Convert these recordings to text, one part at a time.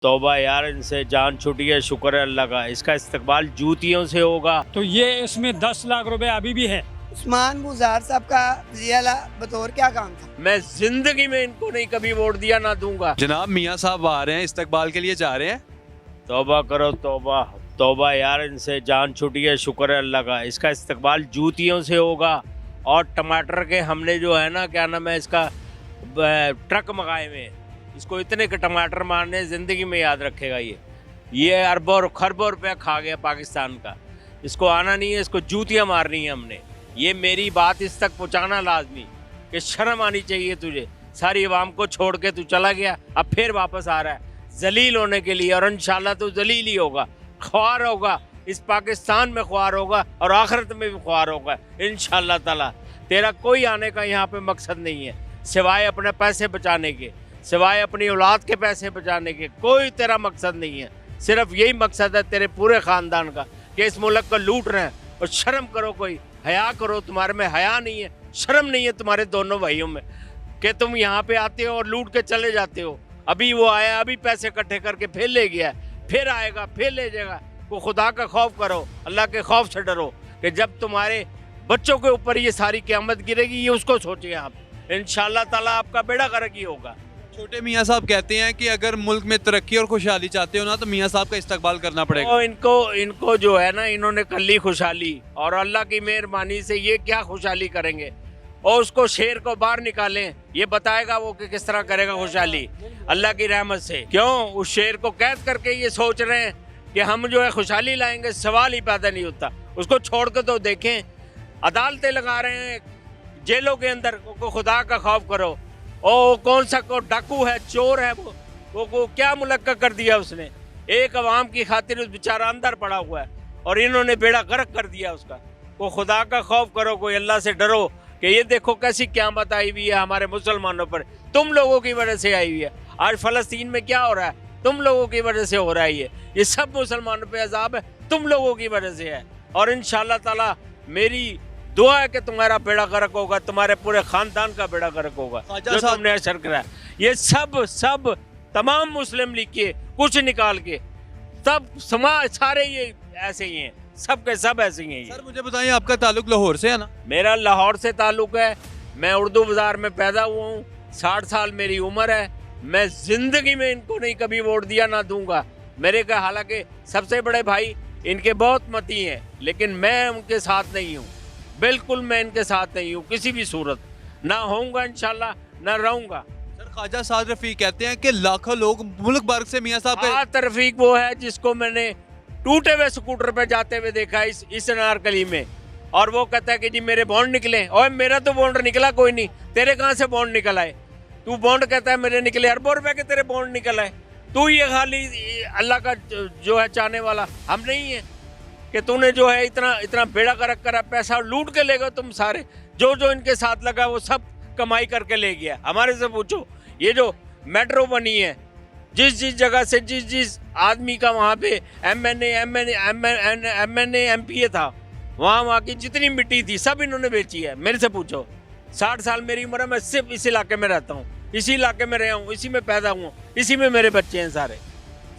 तौबा यार, इनसे जान छूटी है, शुक्र है अल्लाह का। इसका इस्तकबाल जूतियों से होगा। तो ये इसमें 10 लाख रुपए अभी भी है। उस्मान गुजार साहब का जियाला बतौर क्या काम था? मैं जिंदगी में इनको नहीं कभी वोट दिया, ना दूंगा। जनाब मियाँ साहब आ रहे हैं, इस्तकबाल के लिए जा रहे हैं। तौबा करो तौबा। तौबा यार, इनसे जान छूटी है, शुक्र है अल्लाह का। इसका इस्तकबाल जूतियों से होगा। और टमाटर के हमने जो है ना, क्या नाम है इसका, ट्रक मंगाए हुए हैं। इसको इतने के टमाटर मारने, ज़िंदगी में याद रखेगा। ये अरबों खरबों रुपया खा गया पाकिस्तान का। इसको आना नहीं है, इसको जूतियाँ मारनी है हमने। ये मेरी बात इस तक पहुँचाना लाजमी कि शर्म आनी चाहिए तुझे। सारी अवाम को छोड़ के तू चला गया, अब फिर वापस आ रहा है जलील होने के लिए। और इंशाल्लाह तो जलील ही होगा, ख्वार होगा, इस पाकिस्तान में ख्वार होगा और आखिरत में भी ख्वार होगा इंशाल्लाह ताला। तेरा कोई आने का यहाँ पे मकसद नहीं है सिवाय अपने पैसे बचाने के, सिवाय अपनी औलाद के पैसे बचाने के। कोई तेरा मकसद नहीं है। सिर्फ यही मकसद है तेरे पूरे ख़ानदान का कि इस मुल्क को लूट रहे हैं। और शर्म करो, कोई हया करो। तुम्हारे में हया नहीं है, शर्म नहीं है तुम्हारे दोनों भाइयों में कि तुम यहाँ पे आते हो और लूट के चले जाते हो। अभी वो आया, अभी पैसे इकट्ठे करके फिर ले गया, फिर आएगा, फिर ले जाएगा। वो खुदा का खौफ करो, अल्लाह के खौफ से डरो कि जब तुम्हारे बच्चों के ऊपर ये सारी क़यामत गिरेगी, ये उसको सोचिए आप। इंशाल्लाह ताला आपका बेड़ा गर्क ही होगा। छोटे मियाँ साहब कहते हैं कि अगर मुल्क में तरक्की और खुशहाली चाहते हो ना, तो मियाँ साहब का इस्तकबाल करना पड़ेगा। तो इनको जो है ना, इन्होंने कर ली खुशहाली, और अल्लाह की मेहरबानी से ये क्या खुशहाली करेंगे। और उसको शेर को बाहर निकालें, ये बताएगा वो कि किस तरह करेगा खुशहाली अल्लाह की रहमत से। क्यों उस शेर को कैद करके ये सोच रहे हैं कि हम जो है खुशहाली लाएंगे? सवाल ही पैदा नहीं होता। उसको छोड़ कर तो देखें, अदालतें लगा रहे हैं जेलों के अंदर। को खुदा का खौफ करो। ओ कौन सा को डाकू है, चोर है, वो क्या मुलक्का कर दिया उसने। एक अवाम की खातिर उस बेचारा अंदर पड़ा हुआ है और इन्होंने बेड़ा गर्क कर दिया उसका। वो खुदा का खौफ करो, कोई अल्लाह से डरो कि ये देखो कैसी क़यामत आई हुई है हमारे मुसलमानों पर, तुम लोगों की वजह से आई हुई है। आज फ़लस्तीन में क्या हो रहा है, तुम लोगों की वजह से हो रहा है। ये सब मुसलमानों पे अजाब है, तुम लोगों की वजह से है। और इंशाल्लाह ताला मेरी दुआ है कि तुम्हारा बेड़ा गर्क होगा, तुम्हारे पूरे खानदान का बेड़ा गर्क होगा जो तुमने असर करा। ये सब तमाम मुस्लिम लीग के कुछ निकाल के सब समाज सारे ये ऐसे ही हैं, सब के सब ऐसे ही हैं। सर मुझे बताइए, आपका ताल्लुक लाहौर से है ना? मेरा लाहौर से ताल्लुक है। मैं उर्दू बाज़ार में पैदा हुआ हूँ, 60 साल मेरी उम्र है। मैं ज़िंदगी में इनको नहीं कभी वोट दिया, ना दूंगा। मेरे का हालांकि सबसे बड़े भाई इनके बहुत मती हैं, लेकिन मैं उनके साथ नहीं हूँ। बिल्कुल मैं इनके साथ नहीं हूँ किसी भी सूरत, ना होऊंगा इंशाल्लाह, ना रहूंगा। सर ख्वाजा साद रफीक कहते हैं कि लाखों लोग मुल्क भर से मियाँ साहब का। रफीक वो है जिसको मैंने टूटे हुए स्कूटर पे जाते हुए देखा इस अनारकली में, और वो कहता है कि जी मेरे बॉन्ड निकले। और मेरा तो बॉन्ड निकला कोई नहीं, तेरे कहाँ से बॉन्ड निकल आए? तू बॉन्ड कहता है मेरे निकले, अरबों रुपए के तेरे बॉन्ड निकल आए। तू ये खाली अल्लाह का जो है चाहने वाला, हम नहीं है कि तूने जो है इतना बेड़ा गर्क करा, पैसा लूट के ले गए तुम सारे। जो इनके साथ लगा वो सब कमाई करके ले गया। हमारे से पूछो, ये जो मेट्रो बनी है, जिस जगह से जिस आदमी का वहाँ पे एमएनए एमपीए था, वहाँ की जितनी मिट्टी थी सब इन्होंने बेची है। मेरे से पूछो, 60 साल मेरी उम्र है, मैं सिर्फ इस इलाके में रहता हूँ, इसी इलाके में रहा हूँ, इसी में पैदा हुआ, इसी में मेरे बच्चे हैं सारे।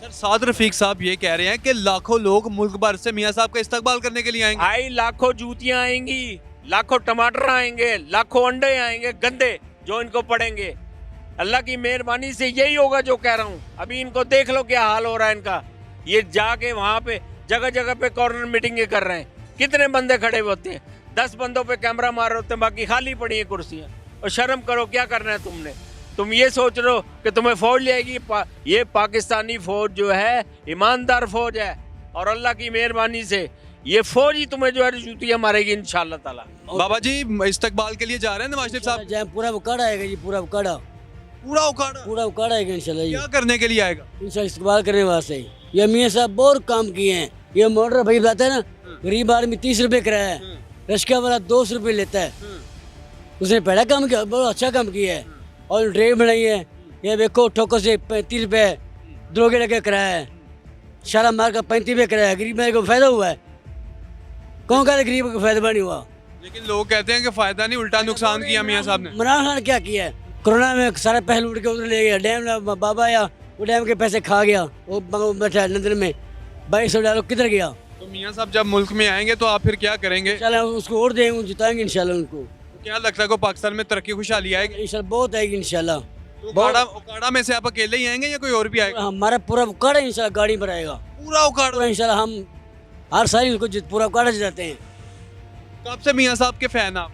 सर साद रफीक साहब ये कह रहे हैं कि लाखों लोग मुल्क भर से मियाँ साहब का इस्तकबाल करने के लिए आएंगे। आई लाखों जूतियाँ आएंगी, लाखों टमाटर आएंगे, लाखों अंडे आएंगे गंदे जो इनको पड़ेंगे। अल्लाह की मेहरबानी से यही होगा जो कह रहा हूँ। अभी इनको देख लो क्या हाल हो रहा है इनका। ये जाके वहाँ पे जगह जगह पे कॉर्नर मीटिंगें कर रहे हैं। कितने बंदे खड़े होते हैं, 10 बंदों पे कैमरा मार रहे होते हैं, बाकी खाली पड़ी है कुर्सियाँ। और शर्म करो, क्या करना है तुमने? तुम ये सोच रहे हो कि तुम्हें फौज ले आएगी। ये पाकिस्तानी फौज जो है ईमानदार फौज है, और अल्लाह की मेहरबानी से ये फौज ही तुम्हें जो है जूतियाँ मारेगी इंशाल्लाह ताला। बाबा जी इस्तकबाल के लिए जा रहे हैं नवाज शरीफ साहब? पूरा उकाड़ा आएगा जी, पूरा उकाड़ा आएगा इंशाल्लाह। क्या करने के लिए आएगा? इंशाल्लाह इस्तकबाल करने वास्ते। ये मियाँ साहब बहुत काम किए हैं। ये मोटर भाई बताते हैं ना, गरीब आदमी 30 रुपए किराया है, रिक्शा वाला 200 रुपये लेता है। उसने पहला काम किया, बहुत अच्छा काम किया है। और ट्रेन बनाई है, ये देखो ठोको से 35 रुपये दरोगे लगे किराया है, शाला मार का 35 रुपये किराया है। गरीब आदमी को फायदा हुआ है? कौन कहते गरीब को फायदा नहीं हुआ? लेकिन लोग कहते हैं कि फायदा नहीं, उल्टा नुकसान किया मियाँ साहब ने। इमरान खान क्या किया है? कोरोना में सारे पैसे लूट के उधर ले गया। डैम बाबा या वो डैम के पैसे खा गया, वो बैठा लंदन में, $2200 किधर गया। तो मियाँ साहब जब मुल्क में आएंगे तो आप फिर क्या करेंगे? इंशाल्लाह उसको और देंगे, जिताएंगे इंशाल्लाह उनको। तो क्या लगता है को पाकिस्तान में तरक्की खुशहाली आएगी? इंशाल्लाह बहुत आएगी इंशाल्लाह। तो उकाड़ा में से आप अकेले ही आएंगे या कोई और भी आएगा? हमारा पूरा उकाड़ा इंशाल्लाह गाड़ी पर आएगा, पूरा उकाड़ा? पूरा इंशाल्लाह। हम हर साल इनको पूरा उकाड़ा जिताते हैं। कब से मियाँ साहब के फैन आप?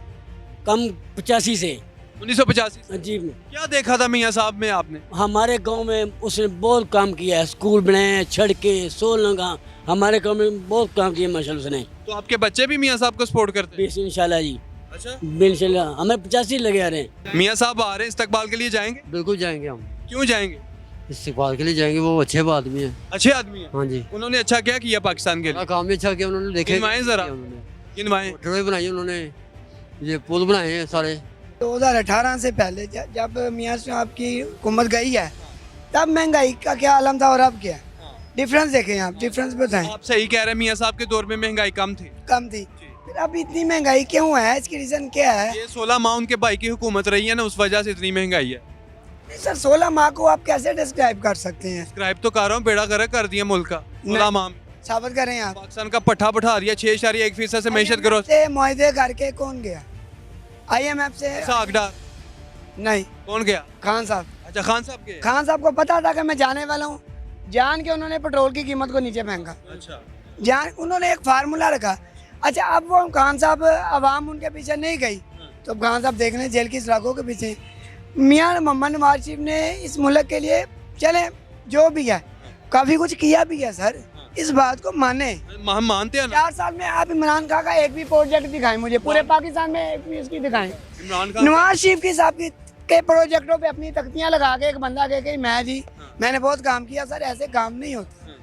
कम 85 से। 1985 जी, क्या देखा था मियाँ साहब में आपने? हमारे गांव में उसने बहुत काम किया है, स्कूल बनाए हैं, सड़कें, सोलंगा, हमारे गांव में बहुत काम किया माशाल्लाह उसने। तो आपके बच्चे भी मियाँ साहब को सपोर्ट करते हैं? इंशाल्लाह जी, अच्छा, इंशाल्लाह हमें 85 लगे आ रहे हैं। मियाँ साहब आ रहे हैं, इस्तकबाल के लिए जाएंगे? बिल्कुल जाएंगे हम, क्यों जाएंगे? इस्तेमाल के लिए जाएंगे, वो अच्छे आदमी हैं। अच्छे आदमी हैं। हाँ जी, उन्होंने अच्छा क्या किया पाकिस्तान के लिए? काम भी अच्छा किया उन्होंने, देखे गिनवाएं जरा। उन्होंने गिनवाएं। मोटरवे बनाई उन्होंने, ये पुल बनाए हैं सारे। 2018 से पहले जब मियाँ साहब की हुकूमत गई है तब महंगाई का क्या आलम था और अब क्या डिफरेंस देखें आप, डिफरेंस बताएं। आप सही कह रहे हैं, मियाँ साहब के दौर में महंगाई कम थी। कम थी, फिर अब इतनी महंगाई क्यों है, इसकी रीज़न क्या है? ये 16 माह उनके भाई की हुकूमत रही है ना, उस वजह से इतनी महंगाई है। नहीं सर, 16 माह को आप कैसे डिस्क्राइब कर सकते हैं? डिस्क्राइब तो कर रहा हूँ, बेड़ा गर्क कर दिया मुल्क का 16 माह में। साबित करें आप। पाकिस्तान का पट्टा बढ़ा दिया, 6.1% से मैशत करो। से मुआहदे करके कौन गया? IMF से सागडार नहीं, कौन गया? खान साहब। अच्छा, खान साहब के। खान साहब को पता था कि मैं जाने वाला हूँ, जान के उन्होंने पेट्रोल की कीमत को नीचे फेंका। अच्छा, जान उन्होंने एक फार्मूला रखा। अच्छा, अब वो खान साहब अवाम उनके पीछे नहीं गई तो खान साहब देखने जेल की सलाखों के पीछे। मियाँ मोहम्मद नवाज शरीफ ने इस मुल्क के लिए चले जो भी है काफ़ी कुछ किया भी है सर, इस बात को माने। हम मानते हैं ना। 4 साल में आप इमरान खान का एक भी प्रोजेक्ट दिखाएं मुझे, पूरे पाकिस्तान में एक भी इसकी दिखाएं। इमरान खान नवाज शरीफ की साहब के प्रोजेक्टों पे अपनी तख्तियां लगा के एक बंदा कह के मैं जी मैंने बहुत काम किया। सर ऐसे काम नहीं होते,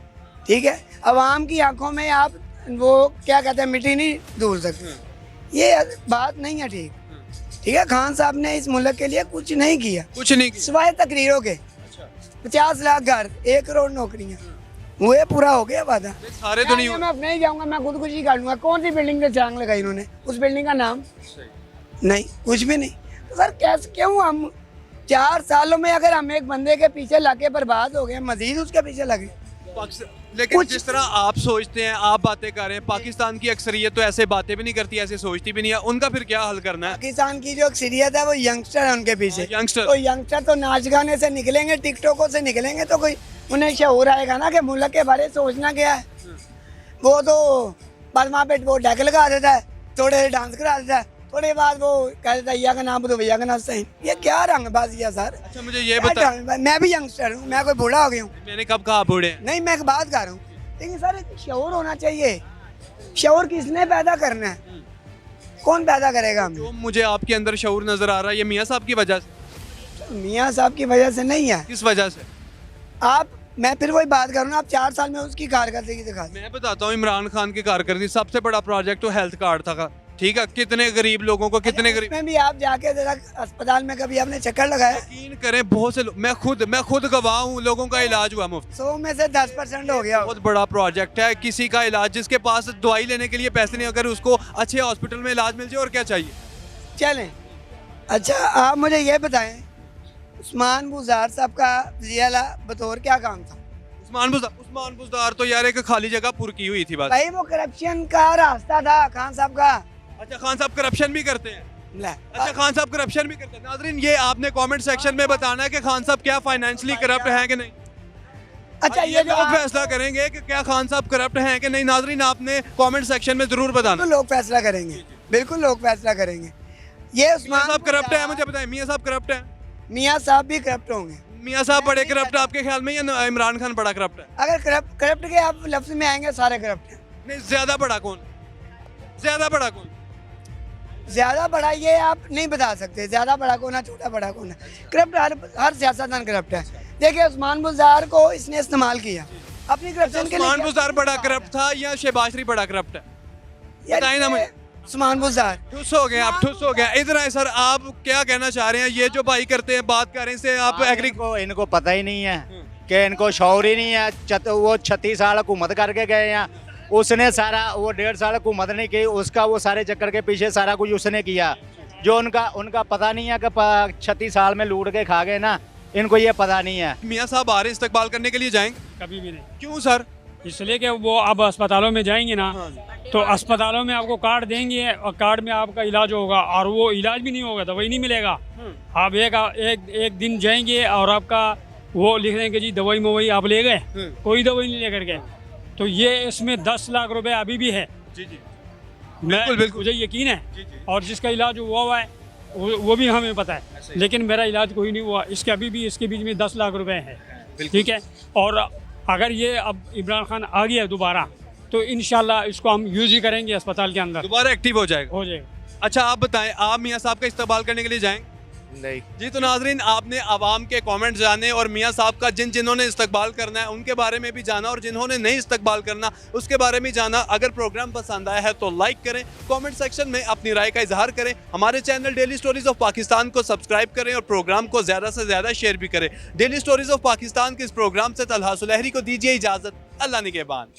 ठीक है? अवाम की आंखों में आप वो क्या कहते हैं मिट्टी नहीं धुल सकते, ये बात नहीं है। ठीक है, खान साहब ने इस मुल्क के लिए कुछ नहीं किया, कुछ नहीं किया। सिवाय तकरीरों के। 50 लाख घर, 1 करोड़ नौकरियां, वो ये पूरा हो गया वादा। सारे तो नहीं हुए। मैं अब नहीं जाऊंगा, मैं खुदकुशी कर लूंगा। कौन सी बिल्डिंग पे चांग लगाई उन्होंने? उस बिल्डिंग का नाम नहीं, कुछ भी नहीं। तो सर कैसे, क्यों हम 4 सालों में अगर हम एक बंदे के पीछे लगे बर्बाद हो गए, मजीद उसके पीछे लगे। लेकिन जिस तरह आप सोचते हैं, आप बातें कर रहे हैं, पाकिस्तान की अक्सरियत तो ऐसे बातें भी नहीं करती, ऐसे सोचती भी नहीं है। उनका फिर क्या हल करना है? पाकिस्तान की जो अक्सरियत है वो यंगस्टर है उनके पीछे। यंगस्टर। तो यंगस्टर तो नाच गाने से निकलेंगे, टिकटॉकों से निकलेंगे तो कोई उन्हें शऊर आएगा ना कि मुल्क के बारे में सोचना क्या है। वो तो बस वहाँ पे वो डेक लगा देता है, थोड़े देर डांस करा देता है, थोड़े बाद वो कह देता है या का नाम तो भैया का नाम सही। ये क्या रंगबाजी है सर? अच्छा, मुझे ये बता। मैं भी यंगस्टर हूँ, मैं कोई बूढ़ा हो गया हूँ? मैंने कब कहा बूढ़े हैं? नहीं, मैं एक बात कर रहा हूँ, लेकिन सर शऊर होना चाहिए। शऊर किसने पैदा करना है? कौन पैदा करेगा हमें? जो मुझे आपके अंदर शऊर नजर आ रहा है, ये मियाँ साहब की वजह से। मियाँ साहब की वजह से नहीं है। किस वजह से? आप, मैं फिर वही बात करूँ ना, आप 4 साल में उसकी कारकर्दगी दिखा दें। मैं बताता हूँ, इमरान खान की कारकर्दगी सबसे बड़ा प्रोजेक्ट तो हेल्थ कार्ड था। ठीक है, कितने गरीब लोगों को, कितने गरीब। में भी आप जाके जरा अस्पताल में कभी आपने चक्कर लगाया? यकीन करें, बहुत से मैं खुद गवाह हूँ, लोगों का इलाज हुआ मुफ्त। 100 में से 10% हो गया। बहुत बड़ा प्रोजेक्ट है। किसी का इलाज, जिसके पास दवाई लेने के लिए पैसे नहीं, अगर उसको अच्छे हॉस्पिटल में इलाज मिल जाए, और क्या चाहिए? चलें, अच्छा आप मुझे ये बताएं, उस्मान बुज़दार साहब का जियाला बतौर क्या काम था? उस्मान बुज़दार तो यार एक खाली जगह पुर की हुई थी बस। भाई वो करप्शन का रास्ता था खान साहब का। अच्छा, खान साहब करप्शन भी करते हैं? ले, अच्छा, खान साहब करप्शन भी करते हैं। नाजरीन, ये आपने कमेंट सेक्शन में बताना है कि खान साहब क्या फाइनेंशियली करप्ट हैं कि नहीं। अच्छा ये जो लोग फैसला करेंगे कि क्या खान साहब करप्ट हैं कि नहीं। नाजरीन, आपने कमेंट सेक्शन में जरूर बताना। बिल्कुल लोग फैसला करेंगे, बिल्कुल लोग फैसला करेंगे। ये मियाँ उस्मान साहब करप्ट है, मुझे बताएं, मियाँ साहब करप्ट है? मियाँ साहब भी करप्ट होंगे। मियाँ साहब बड़े करप्ट आपके ख्याल में, या इमरान खान बड़ा करप्ट है? अगर करप्ट के आप लफ्ज में आएंगे, सारे करप्ट हैं। नहीं, ज्यादा बड़ा कौन? ज्यादा बड़ा कौन? ज्यादा बड़ा ये आप नहीं बता सकते, ज्यादा बड़ा कौन है, छोटा बड़ा कौन है। करप्ट हर सियासतदान करप्ट है। देखिए उस्मान बुज़दार को इसने इस्तेमाल किया अपनी करप्शन के लिए। उस्मान बुज़दार बड़ा करप्ट था या शहबाज शरीफ बड़ा करप्ट है? बताएं ना मुझे। उस्मान बुज़दार ठुस हो गए आप, ठुस हो गए। इधर आए सर, आप क्या कहना चाह रहे हैं? ये जो भाई करते हैं, बात कर रहे हैं, इससे आप एग्री? इनको पता ही नहीं है कि इनको शौर ही नहीं है। वो 36 साल हुकूमत करके गए हैं, उसने सारा वो 1.5 साल हुकूमत नहीं की, उसका वो सारे चक्कर के पीछे सारा कुछ उसने किया। जो उनका पता नहीं है कि 36 साल में लूट के खा गए ना, इनको ये पता नहीं है। मियाँ साहब आ रहे हैं, इस्तकबाल करने के लिए जाएंगे? कभी भी नहीं। क्यों सर? इसलिए कि वो अब अस्पतालों में जाएंगे ना, तो अस्पतालों में आपको कार्ड देंगे और कार्ड में आपका इलाज होगा, और वो इलाज भी नहीं होगा, दवाई नहीं मिलेगा। आप एक दिन जाएंगे और आपका वो लिख देंगे जी दवाई मवाई आप ले गए, कोई दवाई नहीं लेकर गए। तो ये इसमें 10 लाख रुपए अभी भी है। जी जी मैं बिल्कुल। मुझे यकीन है, जी जी। और जिसका इलाज हुआ है वो भी हमें पता है, लेकिन मेरा इलाज कोई नहीं हुआ। इसके अभी भी इसके बीच में 10 लाख रुपए हैं। ठीक है, और अगर ये अब इमरान खान आ गया दोबारा, तो इंशाल्लाह इसको हम यूज ही करेंगे अस्पताल के अंदर, दोबारा एक्टिव हो जाएगा। हो जाएगा। अच्छा आप बताएं, आप मियाँ साहब का इस्तकबाल करने के लिए जाएंगे? नहीं। जी तो नाजरीन, आपने आवाम के कमेंट जाने और मियाँ साहब का जिन्होंने इस्तकबाल करना है उनके बारे में भी जाना, और जिन्होंने नहीं इस्तकबाल करना उसके बारे में जाना। अगर प्रोग्राम पसंद आया है तो लाइक करें, कमेंट सेक्शन में अपनी राय का इजहार करें, हमारे channel daily stories of Pakistan को सब्सक्राइब करें और प्रोग्राम को ज़्यादा से ज़्यादा शेयर भी करें। डेली स्टोरीज ऑफ पाकिस्तान के इस प्रोग्राम से तलहा सुलहरी को दीजिए इजाज़त। अल्लाह निगहबान।